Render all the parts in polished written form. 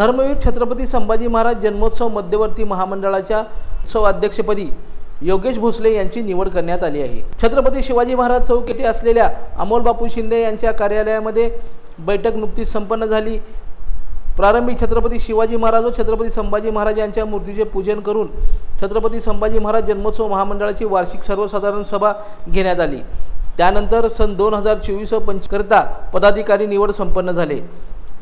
धर्मवीर छत्रपती संभाजी महाराज जन्मोत्सव मध्यवर्ती महामंडळाच्या उत्सव अध्यक्षपदी योगेश भोसले यांची निवड करण्यात आली आहे। छत्रपती शिवाजी महाराज चौक येथे असलेल्या अमोल बापू शिंदे यांच्या कार्यालयामध्ये बैठक नुकतीच संपन्न झाली। प्रारंभी छत्रपती शिवाजी महाराज व छत्रपती संभाजी महाराज यांच्या मूर्तीचे पूजन करून छत्रपती संभाजी महाराज जन्मोत्सव महामंडळाची वार्षिक सर्वसाधारण सभा घेण्यात आली। त्यानंतर सन 2024-25 करता पदाधिकारी निवड संपन्न झाले।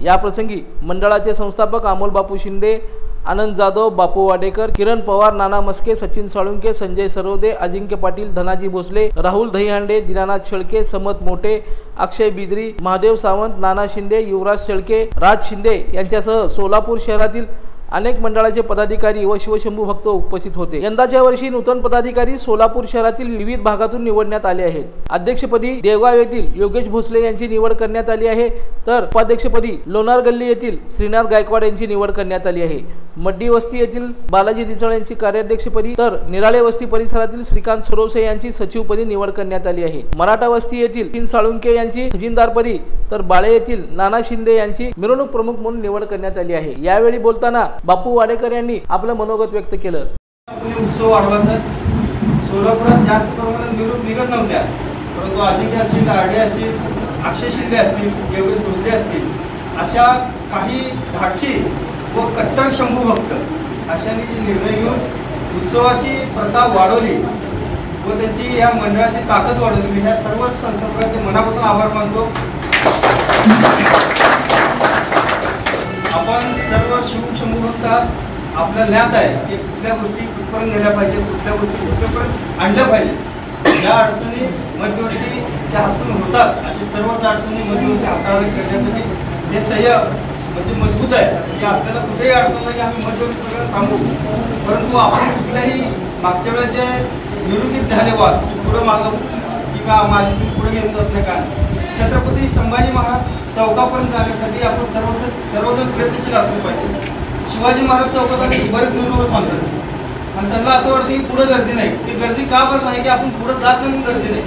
या प्रसंगी मंडळाचे संस्थापक अमोल बापू शिंदे, आनंद जाधव, बापू वाडेकर, किरण पवार, नाना मस्के, सचिन साळुंके, संजय सरोदे, अजिंक्य पाटील, धनाजी भोसले, राहुल दहीहंडे, दीनानाथ शेळके, समत मोठे, अक्षय बिद्री, महादेव सावंत, नाना शिंदे, युवराज शेळके, राज शिंदे यांच्यासह सोलापूर शहरातील अनेक मंडळाचे पदाधिकारी व शिवशंभू भक्त उपस्थित होते। यंदाच्या वर्षी नूतन पदाधिकारी सोलापूर शहरातील विविध भागातून निवडण्यात आले आहेत। अध्यक्षपदी देवगाव येथील योगेश भोसले यांची निवड करण्यात आली आहे, तर उपाध्यक्षपदी लोणार गल्ली येथील श्रीनाथ गायकवाड यांची निवड करण्यात आली आहे। मड्डी वस्ती येथील बालाजी दिसळ यांची कार्याध्यक्षपदी तर निराळे वस्ती परिसरातील श्रीकांत सुरवसे यांची सचिवपदी निवड करण्यात आली आहे। मराठा वस्ती येथील तीन साळुंके यांची खजिनदारपदी तर बाळे येथील नाना शिंदे यांची मिरवणूक प्रमुख म्हणून निवड करण्यात आली आहे। यावेळी बोलताना बापू वाडेकर यांनी आपलं मनोगत व्यक्त केलं। उत्सव वाढवायचा सोलापुरात जास्त प्रमाणात मिरवणूक निघत नव्हत्या, परंतु अजिंक्य असतील, आरडे असतील, अक्षय शिंदे असतील, योगेश भोसले असतील, अशा काही धाडशी व कट्टर शंभू भक्त अशांनी जे निर्णय घेऊन उत्सवाची प्रथा वाढवली व त्यांची या मंडळाची ताकद वाढवली, मी ह्या सर्वच संस्थापकांचे मनापासून आभार मानतो। आपण सर्व शिवशंभू भक्त आपलं ज्ञात आहे की कुठल्या गोष्टी कुठपर्यंत नेल्या पाहिजे, कुठल्या गोष्टी कुठपर्यंत आणल्या पाहिजे। ज्या अडचणी मध्यवर्तीच्या हातून होतात अशी सर्वच अडचणी मध्यवर्ती हाताळणी करण्यासाठी हे सह्य म्हणजे मजबूत आहे की आपल्याला कुठेही अडचण नाही की आम्ही मध्यवर्ती सगळं थांबू, परंतु आपण कुठल्याही मागच्या वेळेस जे निवृत्तीत झाले वाद की पुढं मागं किंवा माझी पुढे घेऊन जात नाही का, छत्रपती संभाजी महाराज चौकापर्यंत जाण्यासाठी आपण सर्वजण प्रयत्नशील असले पाहिजे। शिवाजी महाराज चौकात बरेच मिरवणूक थांबतात आणि त्यांना असं वाटतं की पुढे गर्दी नाही। ती गर्दी का बरं नाही की आपण पुढे जात नाही, गर्दी नाही।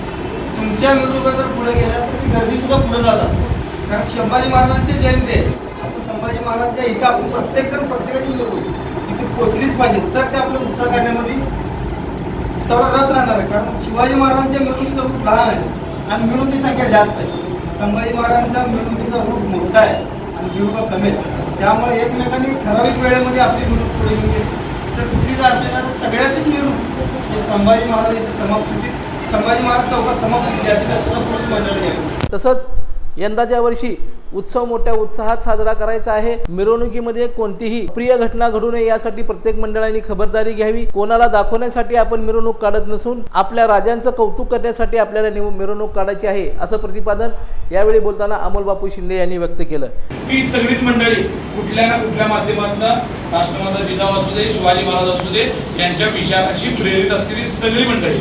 तुमच्या मिरवणुका जर पुढे गेल्या तर ती गर्दी सुद्धा पुढे जात असते, कारण संभाजी महाराजांची जयंती आहे। आपण संभाजी महाराजच्या इथं आपण प्रत्येकाची मिरवणूक इथे पोचलीच पाहिजे, तर ते आपलं उत्साह काढण्यामध्ये तेवढा रस राहणार आहे। कारण शिवाजी महाराजांच्या मिरवणुकीचा रूप लहान आहे आणि मिरवणुकीची संख्या जास्त आहे, संभाजी महाराजांचा मिरवणुकीचा रूप मोठा आहे आणि मिरवणुका कमी आहेत। त्यामुळे एकमेकांनी ठराविक वेळेमध्ये आपली मिरवणूक पुढे घेऊन गेली तर कुठलीच अडचण सगळ्याचीच मिरवणूक हे संभाजी महाराज इथे समाप्त होतील, संभाजी महाराज चौकात समाप्त होतील याची दक्षता पोलीस मंडळाने घ्यावी। तसंच यंदाच्या वर्षी उत्सव मोठ्या उत्साहात साजरा करायचा आहे। मिरवणुकीमध्ये कोणतीही प्रिय घटना घडू नये यासाठी प्रत्येक मंडळाने खबरदारी घ्यावी। कोणाला दाखवण्यासाठी आपण मिरवणूक काढत नसून आपल्या राजांचं कौतुक करण्यासाठी आपल्याला मिरवणूक काढायची आहे, असं प्रतिपादन यावेळी बोलताना अमोल बापू शिंदे यांनी व्यक्त केलं। ही सगळीच मंडळी कुठल्या ना कुठल्या माध्यमातून राष्ट्रमाता जिजाऊ असू दे, शिवाजी महाराज असू दे यांच्या विचाराशी प्रेरित असलेली सगळी मंडळी,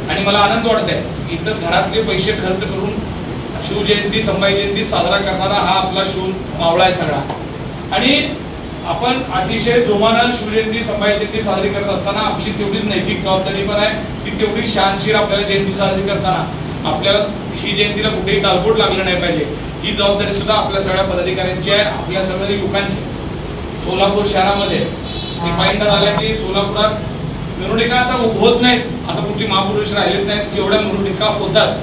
आणि मला आनंद वाटत आहे इतर घरातले पैसे खर्च करून शिवजयंती संभाजी जयंती साजरा करणारा हा आपला शिव मावळा आहे सगळा। आणि आपण अतिशय जोमानं शिवजयंती संभाजी जयंती साजरी करत असताना आपली तेवढीच नैतिक जबाबदारी पण आहे की तेवढी शानशीर आपल्याला जयंती साजरी करताना आपल्याला ही जयंतीला कुठेही गालबोट लागलं नाही पाहिजे, ही जबाबदारी सुद्धा आपल्या सगळ्या पदाधिकाऱ्यांची आहे, आपल्या सगळ्या युवकांची। सोलापूर शहरामध्ये पाहिजे झालं की सोलापुरात मिरवणुका आता होत नाहीत, असं कुठली महापुरुष राहिलेच नाहीत, एवढ्या मिरवणुका होतात,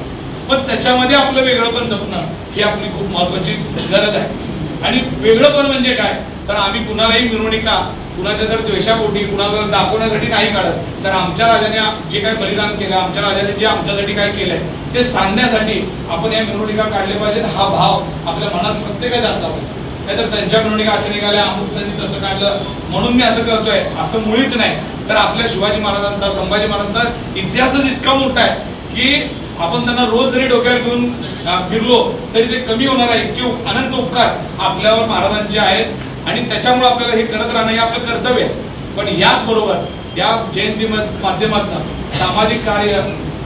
पण त्याच्यामध्ये आपलं वेगळं पण जपणं ही आपली खूप महत्वाची गरज आहे। आणि वेगळं पण म्हणजे काय, तर आम्ही कुणालाही मिरवणुका कुणाच्या जर द्वेषापोटी कुणाला दाखवण्यासाठी नाही काढत, तर आमच्या राजाने जे काही बलिदान केलं, आमच्या राजाने जे आमच्यासाठी काय केलंय ते सांगण्यासाठी आपण या मिरवणुका काढल्या पाहिजेत, हा भाव आपल्या मनात प्रत्येकाचा असला पाहिजे। नाहीतर त्यांच्या मिरवणुका अशा निघाल्या, अमुक तसं काढलं म्हणून मी असं करतोय असं मुळीच नाही। तर आपल्या शिवाजी महाराजांचा, संभाजी महाराजांचा इतिहासच इतका मोठा आहे की आपण त्यांना रोज जरी डोक्यावर घेऊन फिरलो तरी ते कमी होणार आहे। इतके अनंत उपकार आपल्यावर महाराजांचे आहेत आणि त्याच्यामुळे आपल्याला हे करत राहणं हे आपलं कर्तव्य आहे। पण याच बरोबर या जयंती माध्यमातून सामाजिक कार्य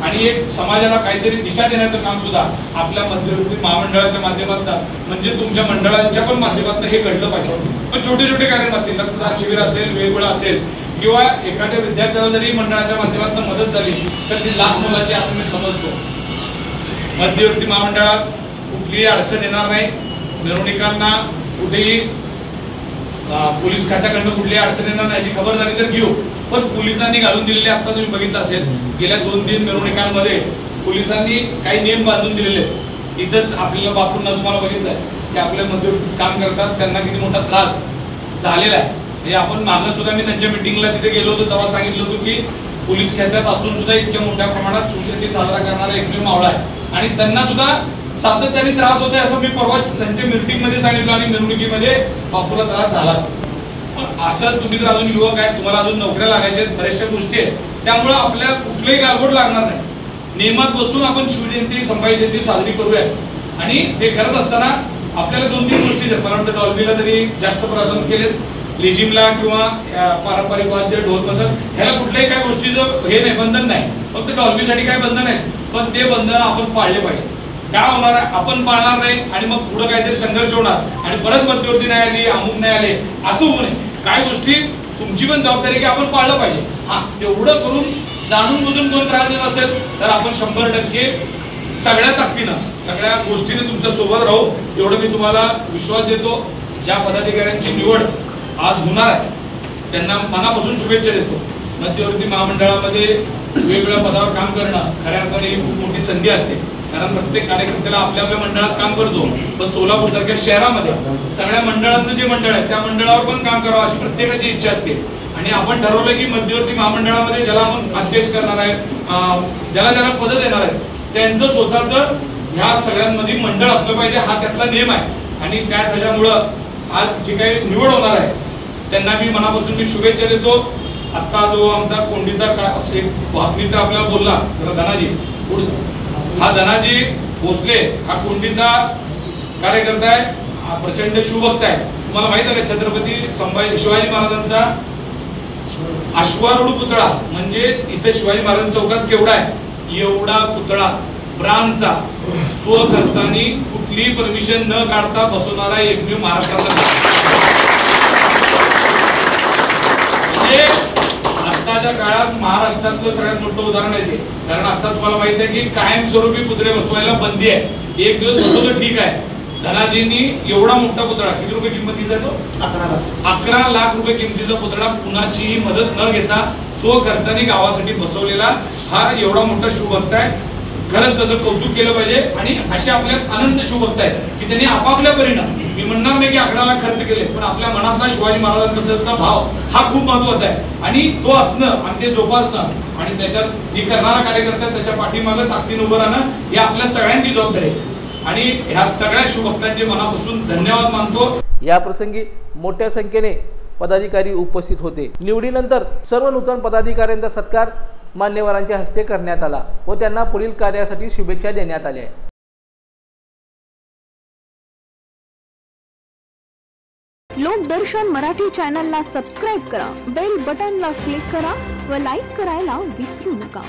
आणि एक समाजाला काहीतरी दिशा देण्याचं काम सुद्धा आपल्या मध्यवर्ती महामंडळाच्या माध्यमातून म्हणजे तुमच्या मंडळांच्या पण माध्यमातून हे घडलं पाहिजे। पण छोटे छोटे कार्यक्रम असतील, रक्तदान शिबिर असेल, वेगवेगळं असेल किंवा एखाद्या विद्यार्थ्याला जरी मंडळाच्या माध्यमातून मदत झाली तर ती लाख मोलाची असं मी समजतो। मध्यवर्ती महामंडळात कुठलीही अडचण येणार नाही, मिरवणुकांना कुठेही पोलीस खात्याकडनं कुठल्या अडचणींना नाही खबरदारी तर घेऊ, पण पोलिसांनी घालून दिलेले आता तुम्ही बघितलं असेल गेल्या 2-3 मिरवणुकांमध्ये पोलिसांनी काही नियम बांधून दिलेले आहेत. इथंच आपल्याला बापूंना तुम्हाला बघितलंय की आपल्या मध्ये काम करतात, त्यांना किती मोठा त्रास झालेला आहे. म्हणजे आपण मागं सुद्धा मी त्यांच्या मिटिंगला तिथे गेलो होतो तेव्हा सांगितलं होतं की पोलीस खात्यात असून सुद्धा इतक्या मोठ्या प्रमाणात शिवजयंती साजरा करणारा एकमेव मावळा आहे आणि त्यांना सुद्धा सातत्याने त्रास होतोय असं मी परवा त्यांच्या मीटिंगमध्ये सांगितलं आणि मिरवणुकीमध्ये बापूला त्रास झालाच. पण असं तुम्ही जर अजून युवक आहेत, तुम्हाला अजून नोकऱ्या लागायच्या आहेत, बऱ्याचशा गोष्टी आहेत, त्यामुळे आपल्या कुठलंही गालबोट लागणार नाही. नियमात बसून आपण शिवजयंती संभाजी जयंती साजरी करूया आणि ते करत असताना आपल्याला 2-3 गोष्टी आहेत. मला वाटतं डॉल्बीला तरी जास्त प्राधान्य केलेत, लेझिमला किंवा पारंपरिक वाद्य ढोल पथक ह्याला कुठल्याही काय गोष्टीचं हे नाही, बंधन नाही. फक्त डॉल्बीसाठी काय बंधन आहेत, पण ते बंधन आपण पाळले पाहिजे. काय होणार आहे, आपण पाळणार नाही आणि मग पुढे काहीतरी संघर्ष होणार आणि परत मध्यवर्ती नाही आली, अमुक नाही आले, असं होऊ नये. काय गोष्टी तुमची पण जबाबदारी की आपण पाळलं पाहिजे. हा, तेवढं करून जाणून बुजून कोण त्रास देत असेल तर आपण 100% सगळ्या ताकदीनं सगळ्या गोष्टीने तुमच्या सोबत राहू, एवढं मी तुम्हाला विश्वास देतो. ज्या पदाधिकाऱ्यांची निवड आज होणार आहे त्यांना मनापासून शुभेच्छा देतो. मध्यवर्ती महामंडळामध्ये वेगवेगळ्या पदावर काम करणं खऱ्या अर्थाने ही खूप मोठी संधी असते, कारण प्रत्येक कार्यकर्त्याला आपल्या आपल्या मंडळात काम करतो, पण सोलापूर सारख्या शहरामध्ये सगळ्या मंडळांचं जे मंडळ आहे त्या मंडळावर पण काम करावं अशी प्रत्येकाची इच्छा असते. आणि आपण ठरवलं की मध्यवर्ती महामंडळामध्ये ज्याला आपण अध्यक्ष करणार आहे, ज्याला पद देणार आहेत, त्यांचं स्वतःचं ह्या सगळ्यांमध्ये मंडळ असलं पाहिजे, हा त्यातला नियम आहे. आणि त्याच ह्याच्यामुळं आज जे काही निवड होणार आहे त्यांना मी मनापासून मी शुभेच्छा देतो. आता जो आमचा कोंडीचा एक मित्र आपल्याला बोलला धनाजी, हा धनाजी भोसले हा कोंडीचा कार्यकर्ता आहे, हा प्रचंड शिवभक्त आहे. तुम्हाला माहित आहे का छत्रपती शिवाजी महाराजांचा अश्वारूढ पुतळा म्हणजे इथे शिवाजी महाराज चौकात केवढा आहे, एवढा पुतळा ब्रांचा स्वखर्चाने कुठलीही परमिशन न काढता बसवणारा एकमेव महाराष्ट्राचा. आताच्या काळात महाराष्ट्रातलं सगळ्यात मोठं उदाहरण आहे ते, कारण आता तुम्हाला माहिती आहे की कायमस्वरूपी पुतळे बसवायला बंदी आहे. एक दिवस बसवलं ठीक आहे, धनाजींनी एवढा मोठा पुतळा, किती रुपये किंमतीचा आहे तो, 11 लाख रुपये किमतीचा पुतळा कुणाचीही मदत न घेता स्वखर्चाने गावासाठी बसवलेला हा एवढा मोठा शिवभक्त आहे. खरंच त्याचं कौतुक केलं पाहिजे. आणि असे आपल्यात अनंत शिवभक्त आहेत की त्यांनी आपापल्या परीनं, मी म्हणणार नाही की 11 लाख खर्च केले, पण आपल्या मनातला शिवाजी महाराजांबद्दलचा भाव हा खूप महत्वाचा आहे आणि तो असणं आणि ते जोपासणं आणि त्याच्यात जी करणारा कार्यकर्ता त्याच्या पाठीमागं ताकदीने उभं राहणं ही आपल्या सगळ्यांची जबाबदारी आहे. आणि ह्या सगळ्या शिवभक्तांचे मनापासून धन्यवाद मानतो. या प्रसंगी मोठ्या संख्येने पदाधिकारी उपस्थित होते. निवडीनंतर सर्व नूतन पदाधिकाऱ्यांचा सत्कार मान्यवरांच्या हस्ते करण्यात आला व त्यांना पुढील कार्यासाठी शुभेच्छा देण्यात आल्या. लोकदर्शन मराठी चॅनलला सबस्क्राईब करा, बेल बटनला क्लिक करा व लाईक करायला विसरू नका.